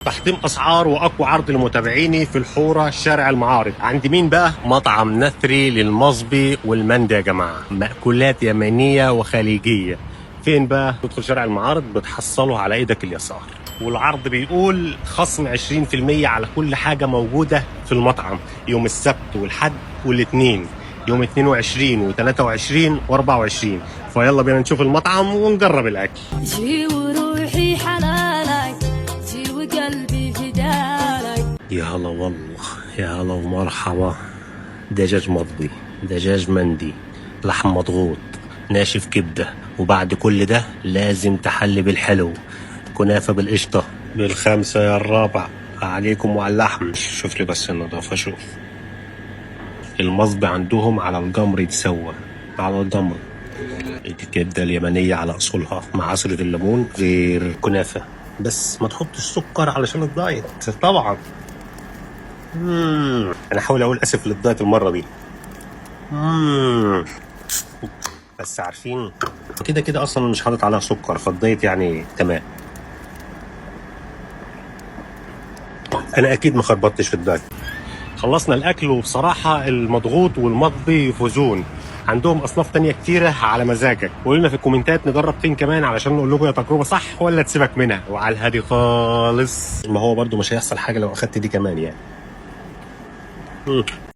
تحطيم اسعار واقوى عرض لمتابعيني في الحوره شارع المعارض. عند مين بقى؟ مطعم نثري للمصبي والمندي يا جماعه، مأكولات يمنيه وخليجيه. فين بقى؟ تدخل شارع المعارض بتحصله على ايدك اليسار، والعرض بيقول خصم 20% على كل حاجه موجوده في المطعم يوم السبت والحد والاثنين، يوم 22 و23 و24. فيلا بينا نشوف المطعم ونجرب الاكل. جي وروحي حلالك، جي وقلبي فدالك. يا هلا والله، يا هلا ومرحبا. دجاج مطبي، دجاج مندي، لحم مضغوط، ناشف كبده، وبعد كل ده لازم تحلي بالحلو. كنافه بالقشطه بالخمسه يا الرابع. عليكم وعلى اللحم. شوف لي بس النظافه، شوف المصبي عندهم على الجمر يتسوى، على الجمر. الكبده اليمنيه على اصولها مع عصره الليمون، غير كنافه. بس ما تحطش سكر علشان الدايت طبعا. انا هحاول اقول اسف للدايت المره دي. بس عارفين كده كده اصلا مش حاطط عليها سكر، فالدايت يعني تمام. انا اكيد ما خربطتش في الدايت. خلصنا الاكل، وبصراحه المضغوط والمطبي يفوزون. عندهم اصناف تانية كتيره على مزاجك. قولوا لنا في الكومنتات نجرب فين كمان علشان نقول لكم يا تجربه صح ولا تسيبك منها. وعلى الهادي خالص، ما هو برضو مش هيحصل حاجه لو اخدت دي كمان يعني.